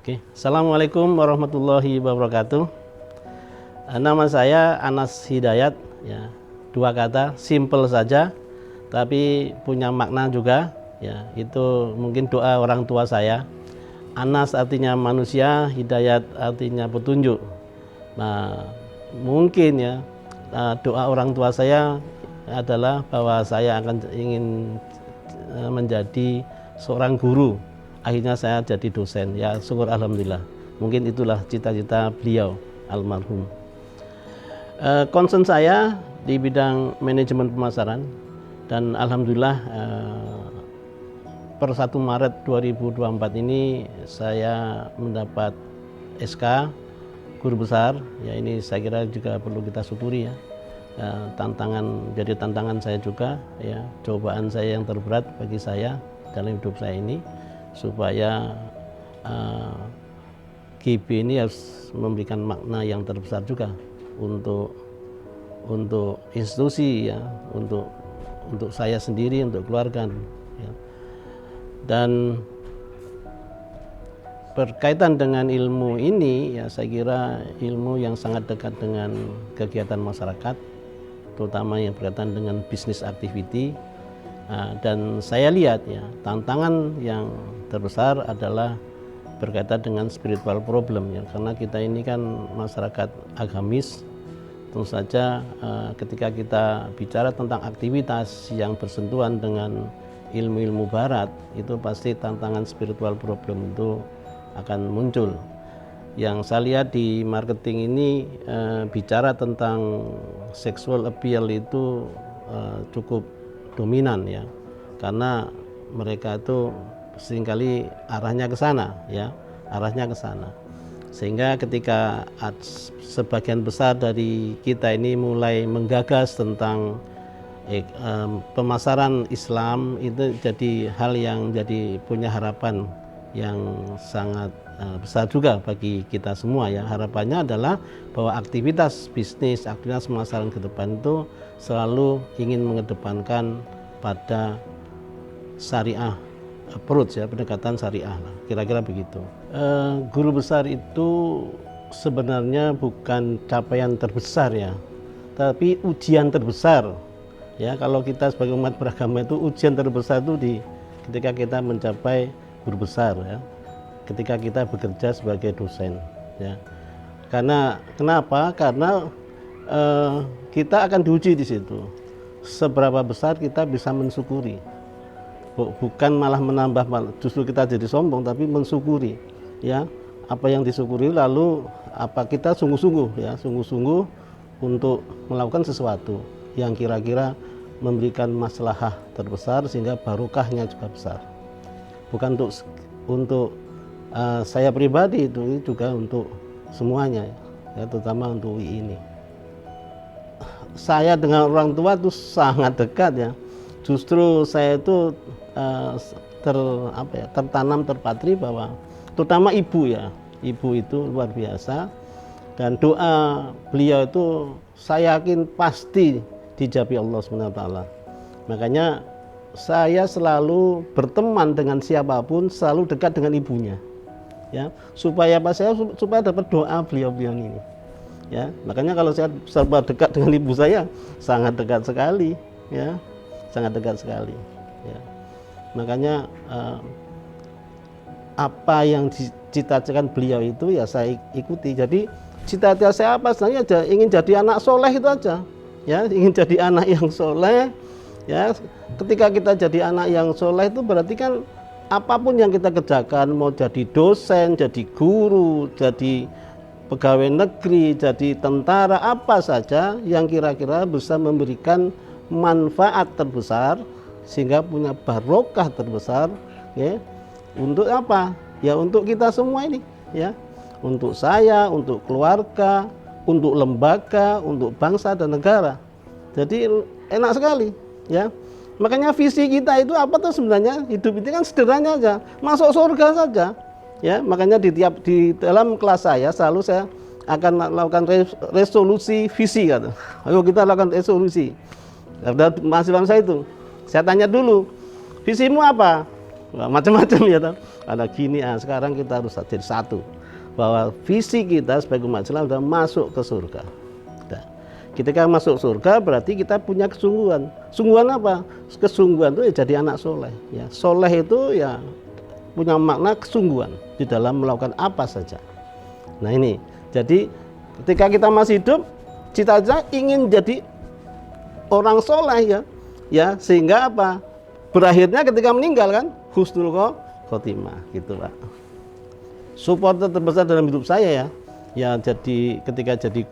Oke, Assalamualaikum warahmatullahi wabarakatuh. Nama saya Anas Hidayat, ya. Dua kata, simple saja, tapi punya makna juga. Ya, itu mungkin doa orang tua saya. Anas artinya manusia, Hidayat artinya petunjuk. Nah, mungkin ya doa orang tua saya adalah bahwa saya akan ingin menjadi seorang guru. Akhirnya saya jadi dosen, ya syukur alhamdulillah. Mungkin itulah cita-cita beliau almarhum. Concern saya di bidang manajemen pemasaran, dan alhamdulillah per 1 Maret 2024 ini saya mendapat SK guru besar. Ya, ini saya kira juga perlu kita syukuri ya. Jadi tantangan saya juga, ya, cobaan saya yang terberat bagi saya dalam hidup saya ini, supaya GB ini harus memberikan makna yang terbesar juga untuk institusi, ya, untuk saya sendiri, untuk keluarga, ya. Dan berkaitan dengan ilmu ini, ya, saya kira ilmu yang sangat dekat dengan kegiatan masyarakat, terutama yang berkaitan dengan bisnis activity. Dan saya lihat ya, tantangan yang terbesar adalah berkaitan dengan spiritual problem ya, karena kita ini kan masyarakat agamis. Tentu saja ketika kita bicara tentang aktivitas yang bersentuhan dengan ilmu-ilmu barat, itu pasti tantangan spiritual problem itu akan muncul. Yang saya lihat di marketing ini bicara tentang sexual appeal itu cukup dominan ya, karena mereka itu seringkali arahnya ke sana ya, arahnya ke sana. Sehingga ketika sebagian besar dari kita ini mulai menggagas tentang pemasaran Islam, itu jadi hal yang jadi punya harapan yang sangat besar juga bagi kita semua ya. Harapannya adalah bahwa aktivitas bisnis, aktivitas pemasaran ke depan itu selalu ingin mengedepankan pada syariah approach ya, pendekatan syariah lah, kira-kira begitu. Guru besar itu sebenarnya bukan capaian terbesar ya, tapi ujian terbesar ya. Kalau kita sebagai umat beragama itu ujian terbesar itu ketika kita mencapai guru besar ya, ketika kita bekerja sebagai dosen ya. Kenapa? Karena kita akan diuji di situ. Seberapa besar kita bisa mensyukuri, bukan malah menambah, justru kita jadi sombong, tapi mensyukuri ya apa yang disyukuri, lalu apa kita sungguh-sungguh ya, sungguh-sungguh untuk melakukan sesuatu yang kira-kira memberikan maslahah terbesar sehingga barokahnya juga besar. Bukan untuk saya pribadi, itu juga untuk semuanya ya, terutama untuk UI ini. Saya dengan orang tua itu sangat dekat ya. Justru saya itu tertanam, terpatri bahwa terutama ibu ya, ibu itu luar biasa, dan doa beliau itu saya yakin pasti dijabi Allah SWT. Makanya saya selalu berteman dengan siapapun, selalu dekat dengan ibunya ya, supaya supaya dapat doa beliau ini ya. Makanya kalau saya serba dekat dengan ibu saya, sangat dekat sekali ya, sangat dekat sekali ya. Makanya apa yang dicita-citakan beliau itu ya saya ikuti. Jadi cita-cita saya apa? Sebenarnya ingin jadi anak soleh itu aja ya, ingin jadi anak yang soleh ya. Ketika kita jadi anak yang soleh itu berarti kan apapun yang kita kerjakan, mau jadi dosen, jadi guru, jadi pegawai negeri, jadi tentara, apa saja yang kira-kira bisa memberikan manfaat terbesar sehingga punya barokah terbesar ya. Untuk apa? Ya untuk kita semua ini ya. Untuk saya, untuk keluarga, untuk lembaga, untuk bangsa dan negara. Jadi enak sekali ya. Makanya visi kita itu apa tuh sebenarnya? Hidup itu kan sederhana aja, masuk surga saja. Ya, makanya di dalam kelas saya selalu saya akan melakukan resolusi visi kata. Ayo kita lakukan resolusi. Mahasiswa saya itu, saya tanya dulu, visimu apa? macam-macam ya toh. Ada gini, sekarang kita harus jadi satu, bahwa visi kita sebagai umat Islam sudah masuk ke surga. Nah, ketika masuk surga berarti kita punya kesungguhan. Sungguhan apa? Kesungguhan itu ya jadi anak soleh. Ya, soleh itu ya punya makna kesungguhan di dalam melakukan apa saja. Nah ini, jadi ketika kita masih hidup, cita-cita ingin jadi orang soleh ya sehingga apa? Berakhirnya ketika meninggal kan husnul khotimah gitu Pak. Supporter terbesar dalam hidup saya ya jadi ketika jadi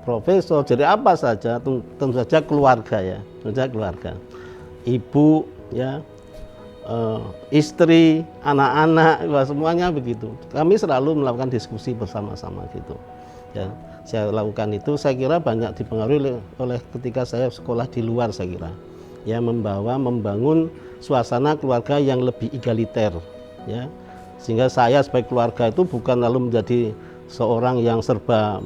profesor, jadi apa saja, tentu saja keluarga ya, tentu saja keluarga, ibu ya, istri, anak-anak, semuanya begitu. Kami selalu melakukan diskusi bersama-sama gitu. Ya, saya lakukan itu, saya kira banyak dipengaruhi oleh ketika saya sekolah di luar, saya kira. Ya, membangun suasana keluarga yang lebih egaliter, ya. Sehingga saya sebagai keluarga itu bukan lalu menjadi seorang yang serba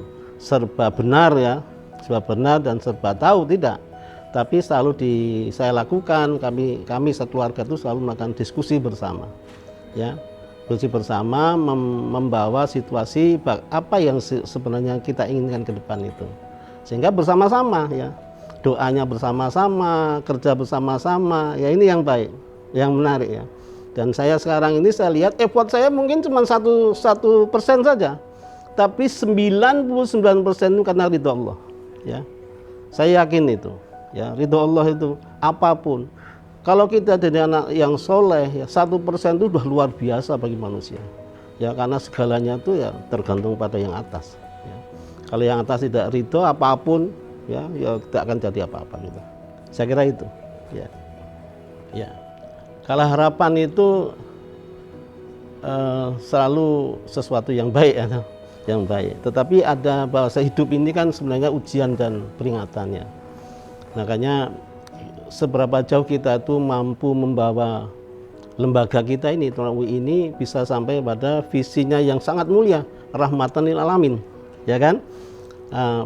benar ya, serba benar dan serba tahu, tidak. Tapi selalu saya lakukan, kami sekeluarga itu selalu melakukan diskusi bersama, ya, diskusi bersama membawa situasi apa yang sebenarnya kita inginkan ke depan itu, sehingga bersama-sama ya, doanya bersama-sama, kerja bersama-sama, ya ini yang baik, yang menarik ya. Dan saya sekarang ini saya lihat effort saya mungkin cuma 1% saja, tapi 99% itu karena ridho Allah, ya. Saya yakin itu. Ya, ridho Allah itu apapun. Kalau kita jadi anak yang soleh, ya 1% itu sudah luar biasa bagi manusia. Ya, karena segalanya itu ya tergantung pada yang atas. Ya. Kalau yang atas tidak ridho apapun, ya tidak akan jadi apa-apa gitu. Saya kira itu. Ya, ya. Kalau harapan itu selalu sesuatu yang baik, ya, yang baik. Tetapi ada bahasa hidup ini kan sebenarnya ujian dan peringatannya. Makanya seberapa jauh kita itu mampu membawa lembaga kita ini, UI ini bisa sampai pada visinya yang sangat mulia, rahmatan lil alamin, ya kan?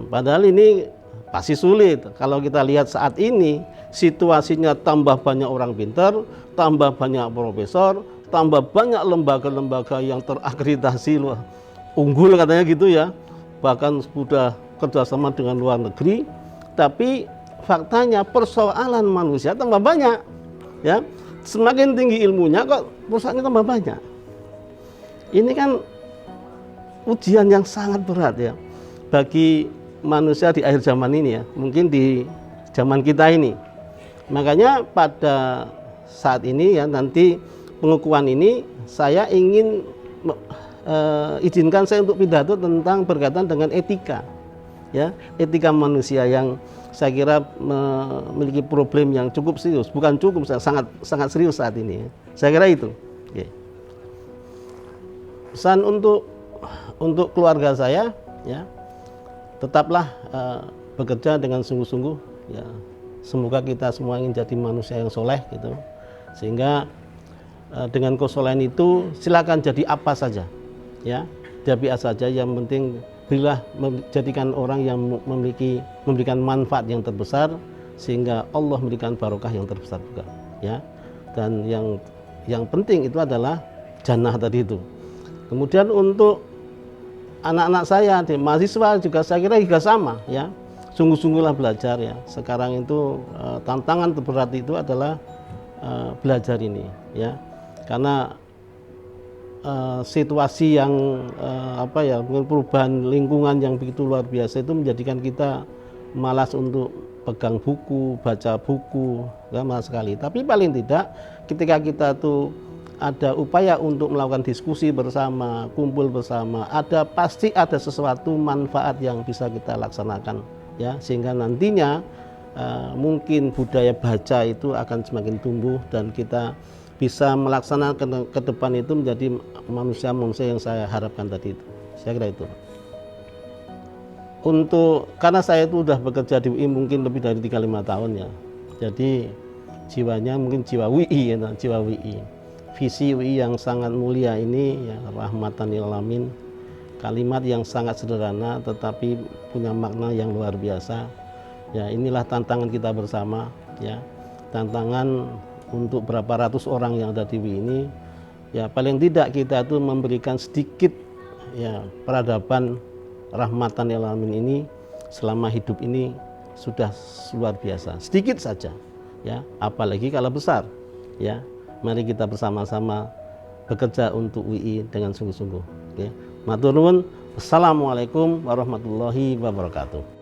Padahal ini pasti sulit. Kalau kita lihat saat ini situasinya tambah banyak orang pintar, tambah banyak profesor, tambah banyak lembaga-lembaga yang terakreditasi unggul katanya gitu ya, bahkan sudah kerjasama dengan luar negeri, tapi faktanya persoalan manusia tambah banyak, ya. Semakin tinggi ilmunya kok persoalannya tambah banyak. Ini kan ujian yang sangat berat ya bagi manusia di akhir zaman ini ya, mungkin di zaman kita ini. Makanya pada saat ini ya, nanti pengukuhan ini saya ingin izinkan saya untuk pidato tentang berkaitan dengan etika, ya, etika manusia yang saya kira memiliki problem yang cukup serius, bukan cukup, sangat serius saat ini. Saya kira itu. Oke. Pesan untuk keluarga saya, ya, tetaplah bekerja dengan sungguh-sungguh. Ya, semoga kita semua ingin jadi manusia yang soleh, gitu. Sehingga dengan kesolehan itu silakan jadi apa saja, ya, jadi apa saja. Yang penting berilah menjadikan orang yang memberikan manfaat yang terbesar, sehingga Allah memberikan barokah yang terbesar juga, ya. Dan yang penting itu adalah jannah tadi itu. Kemudian untuk anak-anak saya di mahasiswa juga saya kira juga sama, ya. Sungguh-sungguhlah belajar ya. Sekarang itu tantangan terberat itu adalah belajar ini, ya. Karena situasi yang mungkin perubahan lingkungan yang begitu luar biasa itu menjadikan kita malas untuk pegang buku, baca buku, malas sekali. Tapi paling tidak ketika kita tuh ada upaya untuk melakukan diskusi bersama, kumpul bersama, pasti ada sesuatu manfaat yang bisa kita laksanakan, ya, sehingga nantinya mungkin budaya baca itu akan semakin tumbuh dan kita bisa melaksanakan ke depan itu menjadi manusia-manusia yang saya harapkan tadi itu. Saya kira itu. Karena saya itu sudah bekerja di UI mungkin lebih dari 35 tahun ya. Jadi jiwanya mungkin jiwa UI, ya, jiwa UI. Visi UI yang sangat mulia ini ya, rahmatan lil alamin. Kalimat yang sangat sederhana tetapi punya makna yang luar biasa. Ya, inilah tantangan kita bersama, ya. Tantangan untuk berapa ratus orang yang ada di UI ini, ya paling tidak kita itu memberikan sedikit ya peradaban rahmatan lil alamin ini selama hidup ini sudah luar biasa. Sedikit saja ya, apalagi kalau besar ya. Mari kita bersama-sama bekerja untuk UI dengan sungguh-sungguh. Oke. Matur nuwun. Assalamualaikum warahmatullahi wabarakatuh.